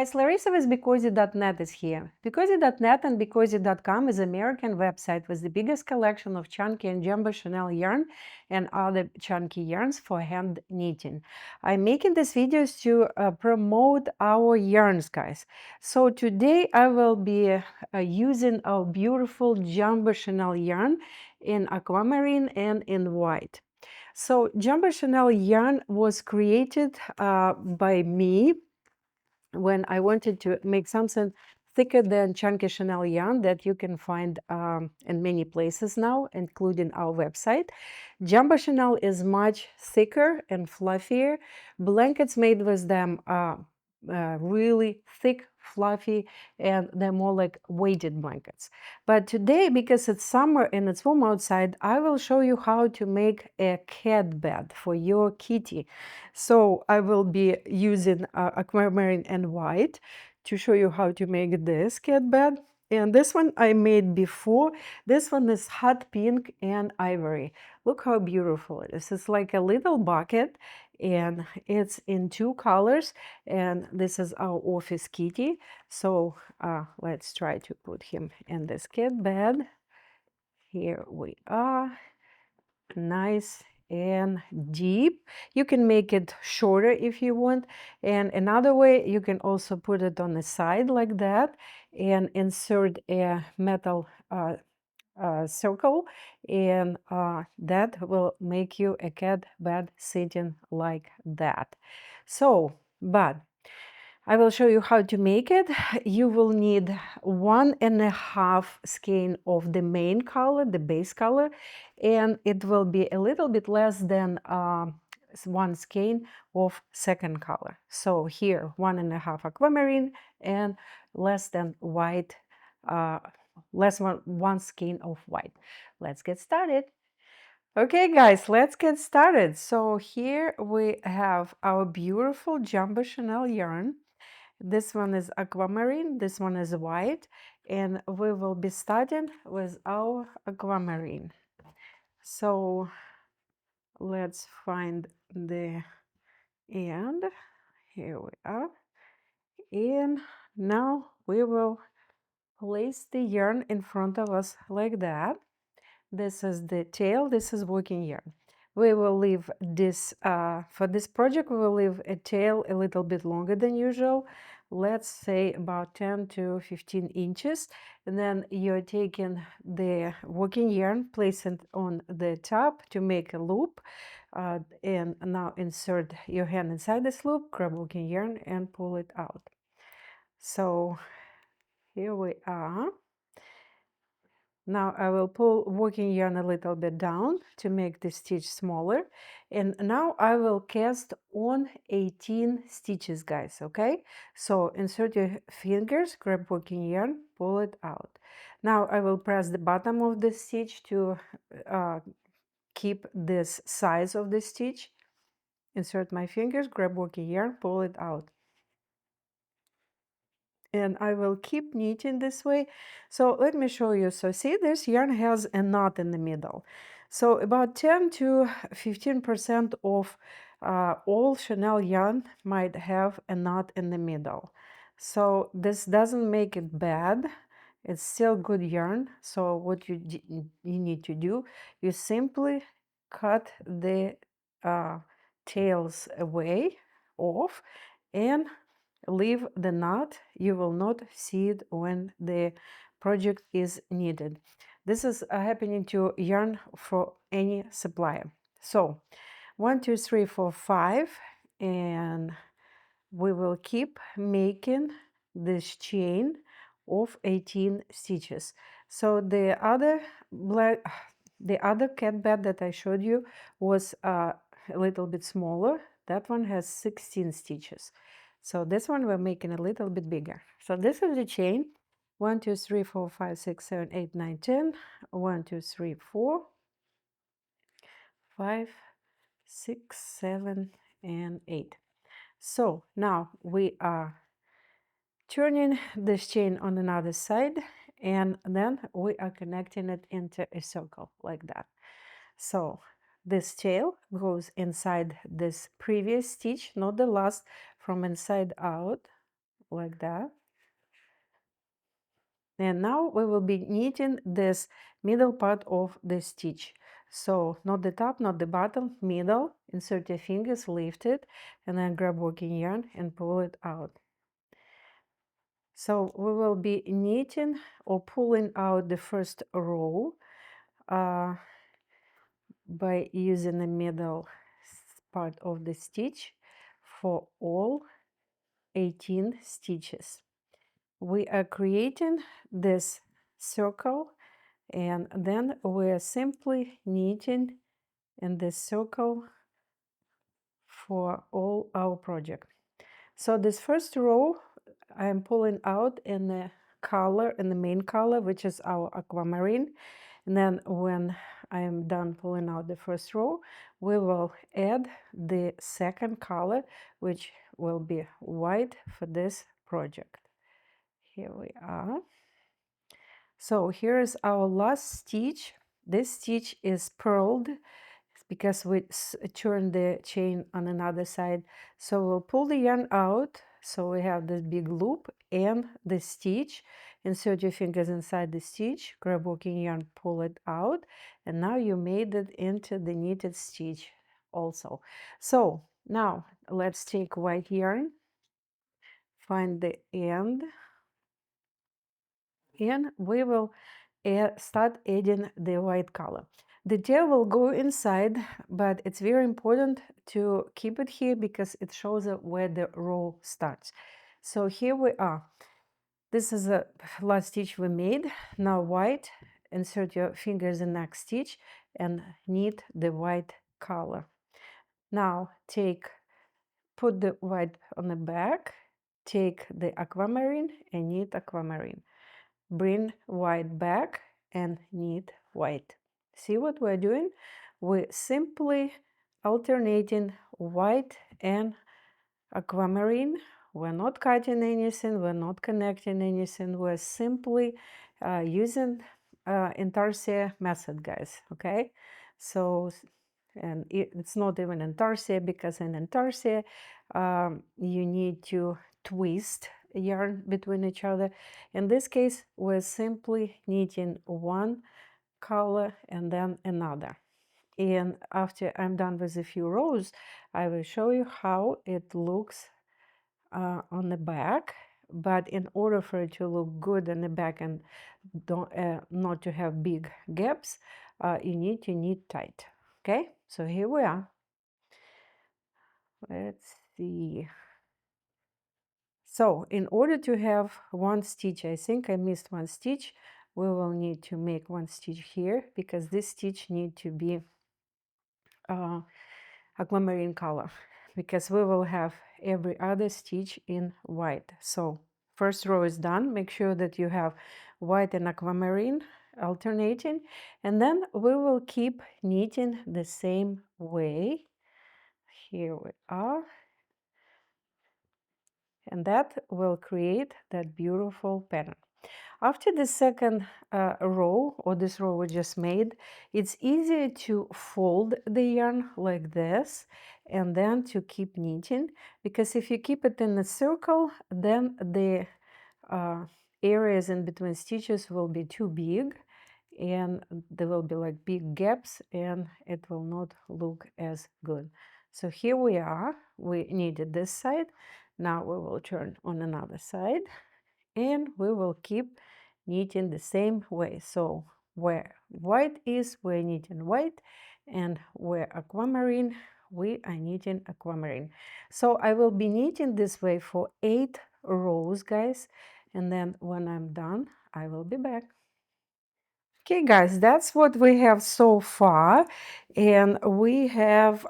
guys, Larissa with BeCozi.net is here. BeCozi.net and BeCozi.com is an American website with the biggest collection of chunky and jumbo Chenille yarn and other chunky yarns for hand knitting. I'm making these videos to promote our yarns, guys. So today I will be using our beautiful jumbo Chenille yarn in aquamarine and in white. So jumbo Chenille yarn was created by me when I wanted to make something thicker than chunky Chenille yarn that you can find in many places now, including our website. Jumbo Chenille is much thicker and fluffier. Blankets made with them are really thick, fluffy, and they're more like weighted blankets. But today, because it's summer and it's warm outside, I will show you how to make a cat bed for your kitty. So I will be using aquamarine and white to show you how to make this cat bed. And this one I made before. This one is hot pink and ivory. Look how beautiful it is. It's like a little bucket and it's in two colors. And this is our office kitty. So let's try to put him in this cat bed. Here we are. Nice and deep. You can make it shorter if you want, and another way, you can also put it on the side like that and insert a metal circle, and that will make you a cat bed sitting like that. So, but I will show you how to make it. You will need 1.5 skein of the main color, the base color, and it will be a little bit less than 1 skein of second color. So here 1.5 aquamarine and less than white, less than 1 skein of white. Let's get started. Okay, guys, let's get started. So here we have our beautiful jumbo Chenille yarn. This one is aquamarine, this one is white, and we will be starting with our aquamarine. So let's find the end. Here we are. And now we will place the yarn in front of us like that. This is the tail, this is working yarn. We will leave this, for this project, we will leave a tail a little bit longer than usual. Let's say about 10 to 15 inches. And then you're taking the working yarn, place it on the top to make a loop. And now insert your hand inside this loop, grab working yarn and pull it out. So here we are. Now I will pull working yarn a little bit down to make the stitch smaller. And now I will cast on 18 stitches, guys, okay? So insert your fingers, grab working yarn, pull it out. Now I will press the bottom of the stitch to keep this size of the stitch. Insert my fingers, grab working yarn, pull it out. And I will keep knitting this way. So let me show you. So see, this yarn has a knot in the middle. So about 10 to 15% of all Chenille yarn might have a knot in the middle. So this doesn't make it bad. It's still good yarn. So what you need to do, you simply cut the tails away, off, and leave the knot. You will not see it when the project is needed. This is happening to yarn for any supplier. So 1, 2, 3, 4, 5, and we will keep making this chain of 18 stitches. So the other cat bed that I showed you was a little bit smaller. That one has 16 stitches. So this one we're making a little bit bigger. So this is the chain. 1, 2, 3, 4, 5, 6, 7, 8, 9, 10. 1, 2, 3, 4, 5, 6, 7, and 8. So now we are turning this chain on another side, and then we are connecting it into a circle like that. So this tail goes inside this previous stitch, not the last, from inside out, like that. And now we will be knitting this middle part of the stitch. So not the top, not the bottom, middle. Insert your fingers, lift it, and then grab working yarn and pull it out. So we will be knitting or pulling out the first row by using the middle part of the stitch for all 18 stitches. We are creating this circle, and then we're simply knitting in this circle for all our project. So this first row I am pulling out in the color, in the main color, which is our aquamarine. And then when I am done pulling out the first row, we will add the second color, which will be white for this project. Here we are. So here is our last stitch. This stitch is purled because we turn the chain on another side. So we'll pull the yarn out. So we have this big loop and the stitch. Insert your fingers inside the stitch, grab working yarn, pull it out, and now you made it into the knitted stitch also. So now let's take white yarn, find the end, and we will start adding the white color. The tail will go inside, but it's very important to keep it here because it shows where the row starts. So here we are. This is the last stitch we made. Now white, insert your fingers in next stitch and knit the white color. Now put the white on the back, take the aquamarine and knit aquamarine. Bring white back and knit white. See what we're doing? We're simply alternating white and aquamarine. We're not cutting anything, we're not connecting anything, we're simply using intarsia method, guys, okay? So, and it's not even intarsia because in intarsia you need to twist yarn between each other. In this case, we're simply knitting one color and then another. And after I'm done with a few rows, I will show you how it looks on the back. But in order for it to look good on the back and not to have big gaps, you need to knit tight. Okay, so here we are. Let's see. So in order to have one stitch, I think I missed one stitch. We will need to make one stitch here because this stitch need to be aquamarine color because we will have every other stitch in white. So first row is done. Make sure that you have white and aquamarine alternating, and then we will keep knitting the same way. Here we are. And that will create that beautiful pattern. After the second row, or this row we just made, it's easier to fold the yarn like this and then to keep knitting, because if you keep it in a circle, then the areas in between stitches will be too big and there will be like big gaps and it will not look as good. So here we are, we knitted this side. Now we will turn on another side and we will keep knitting the same way. So where white is, we're knitting white, and where aquamarine, we are knitting aquamarine. So I will be knitting this way for 8 rows, guys, and then when I'm done, I will be back. Okay, guys, that's what we have so far, and we have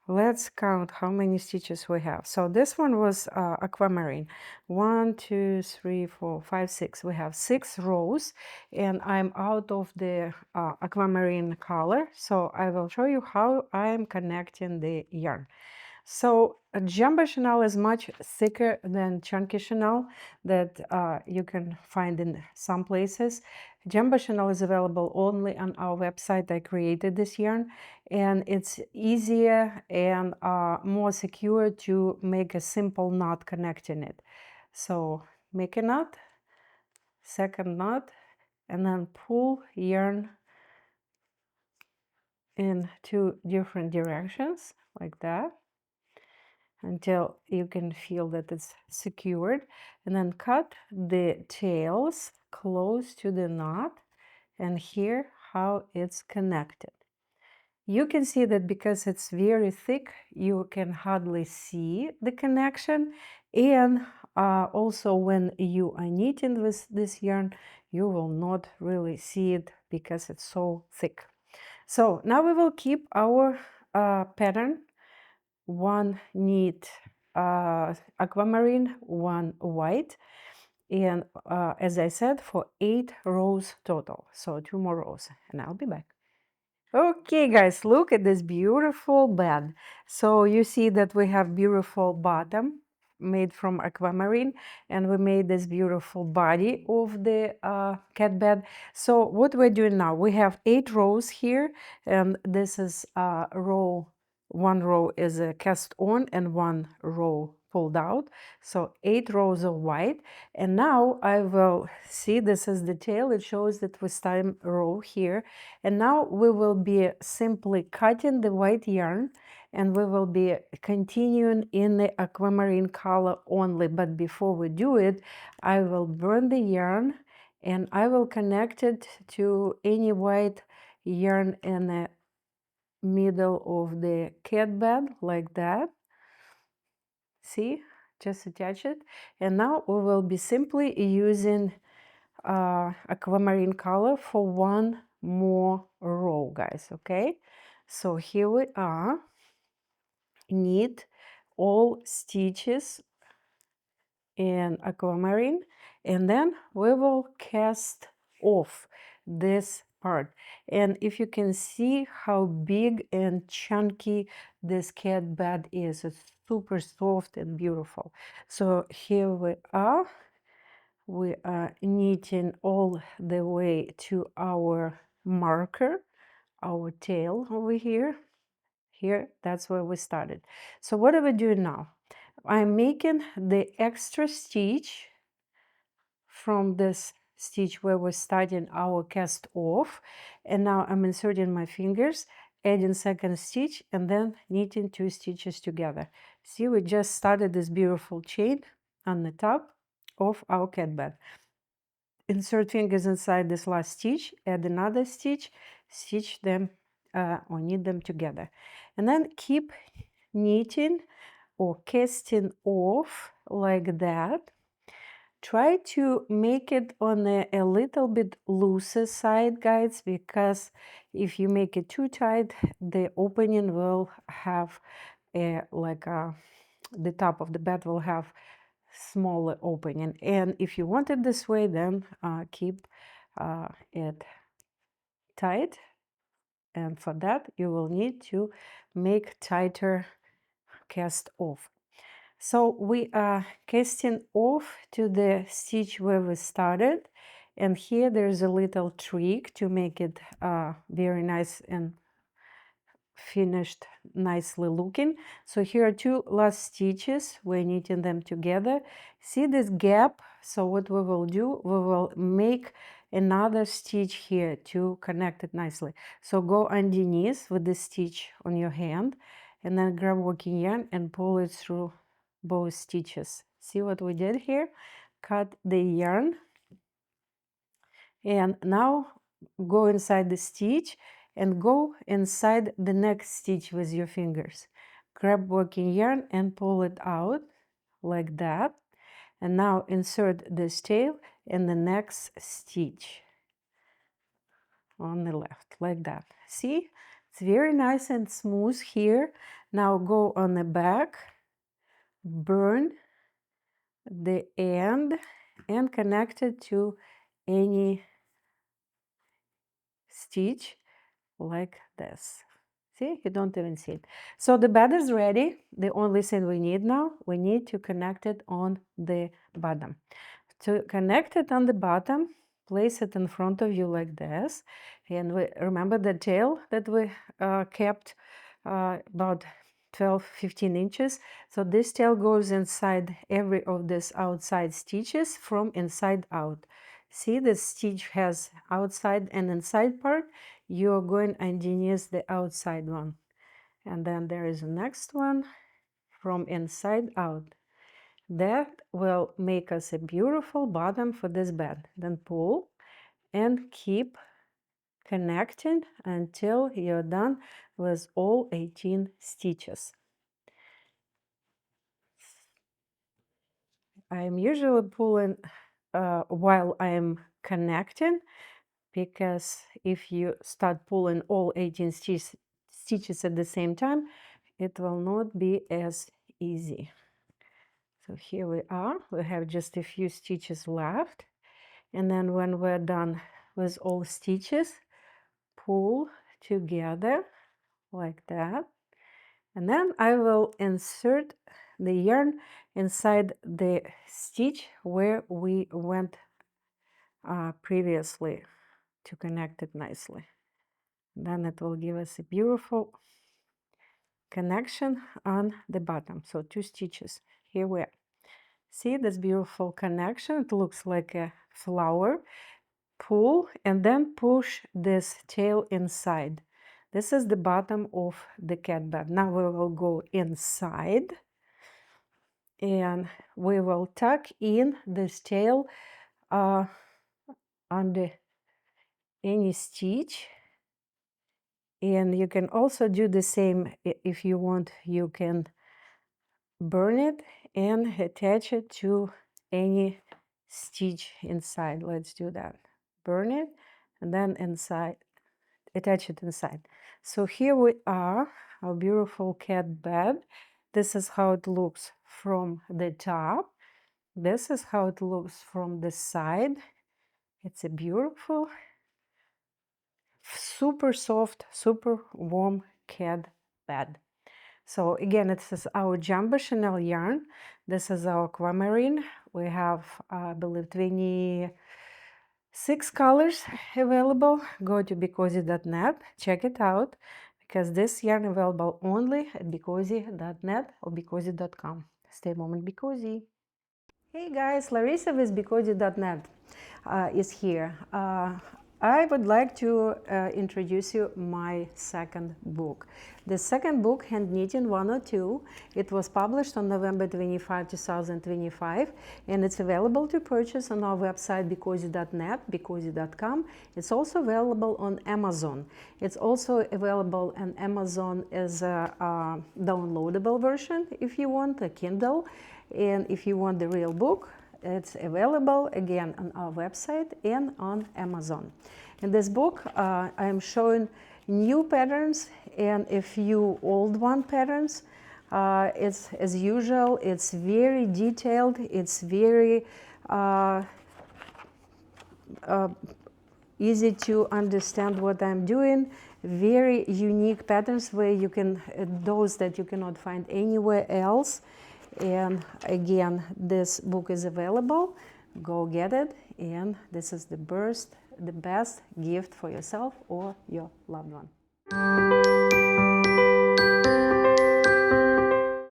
let's count how many stitches we have. So this one was aquamarine. 1, 2, 3, 4, 5, 6. We have 6 rows, and I'm out of the aquamarine color. So I will show you how I am connecting the yarn. So Jumbo Chenille is much thicker than Chunky Chenille that you can find in some places. Jumbo Chenille is available only on our website. I created this yarn, and it's easier and more secure to make a simple knot connecting it. So make a knot, second knot, and then pull yarn in two different directions like that until you can feel that it's secured, and then cut the tails close to the knot and hear how it's connected. You can see that because it's very thick, you can hardly see the connection, and also when you are knitting with this yarn, you will not really see it because it's so thick. So now we will keep our pattern, one neat aquamarine, one white, and as I said, for 8 rows total. So 2 more rows, and I'll be back. Okay, guys, look at this beautiful bed. So you see that we have beautiful bottom made from aquamarine, and we made this beautiful body of the cat bed. So what we're doing now, we have 8 rows here, and this is one row is a cast on and one row pulled out, so 8 rows of white. And now I will see, this is the tail, it shows that we start row here, and now we will be simply cutting the white yarn, and we will be continuing in the aquamarine color only. But before we do it, I will burn the yarn, and I will connect it to any white yarn in the middle of the cat bed like that. See, just attach it, and now we will be simply using aquamarine color for one more row, guys. Okay, so here we are, knit all stitches in aquamarine, and then we will cast off this part. And if you can see how big and chunky this cat bed is, it's super soft and beautiful. So here we are knitting all the way to our marker, our tail over here. That's where we started. So what are we doing now? I'm making the extra stitch from this stitch where we're starting our cast off, and now I'm inserting my fingers, adding second stitch, and then knitting 2 stitches together. See, we just started this beautiful chain on the top of our cat bed. Insert fingers inside this last stitch, add another stitch, stitch them or knit them together, and then keep knitting or casting off like that. Try to make it on a little bit looser side, guys, because if you make it too tight, the opening will have the top of the bed will have smaller opening. And if you want it this way, then keep it tight, and for that you will need to make tighter cast off. So we are casting off to the stitch where we started, and here there's a little trick to make it very nice and finished, nicely looking. So here are 2 last stitches, we're knitting them together. See this gap? So what we will do, we will make another stitch here to connect it nicely. So go underneath with the stitch on your hand, and then grab working yarn and pull it through both stitches. See what we did here? Cut the yarn, and now go inside the stitch and go inside the next stitch with your fingers. Grab working yarn and pull it out like that, and now insert this tail in the next stitch on the left like that. See, it's very nice and smooth here. Now go on the back, burn the end, and connect it to any stitch like this. See, you don't even see it. So the bed is ready. The only thing we need now, we need to connect it on the bottom. To connect it on the bottom, place it in front of you like this. And we remember the tail that we kept about 12-15 inches. So this tail goes inside every of these outside stitches from inside out. See, the stitch has outside and inside part. You're going underneath the outside one. And then there is the next one from inside out. That will make us a beautiful bottom for this bed. Then pull and keep connecting until you're done with all 18 stitches. I'm usually pulling while I'm connecting, because if you start pulling all 18 stitches at the same time, it will not be as easy. So here we are. We have just a few stitches left. And then when we're done with all stitches, pull together like that. And then I will insert the yarn inside the stitch where we went previously to connect it nicely. Then it will give us a beautiful connection on the bottom. So 2 stitches. Here we are. See this beautiful connection? It looks like a flower. Pull and then push this tail inside. This is the bottom of the cat bed. Now we will go inside and we will tuck in this tail under any stitch. And you can also do the same if you want. You can burn it and attach it to any stitch inside. Let's do that. Burn it and then inside, attach it inside. So here we are, our beautiful cat bed. This is how it looks from the top. This is how it looks from the side. It's a beautiful, super soft, super warm cat bed. So again, this is our Jumbo Chenille yarn. This is our aquamarine. We have, I believe, 26 colors available. Go to BeCozi.net, check it out, because this yarn available only at BeCozi.net or BeCozi.com. Stay a moment, BeCozi. Hey guys, Larissa with BeCozi.net is here. I would like to introduce you my second book. The second book, Hand Knitting 102, it was published on November 25, 2025, and it's available to purchase on our website BeCozi.net, BeCozi.com. It's also available on Amazon. It's also available on Amazon as a downloadable version if you want, a Kindle, and if you want the real book, it's available again on our website and on Amazon. In this book, I am showing new patterns and a few old one patterns. It's as usual, it's very detailed, it's very easy to understand what I'm doing. Very unique patterns where you can, those that you cannot find anywhere else. And again, this book is available. Go get it. And this is the best gift for yourself or your loved one.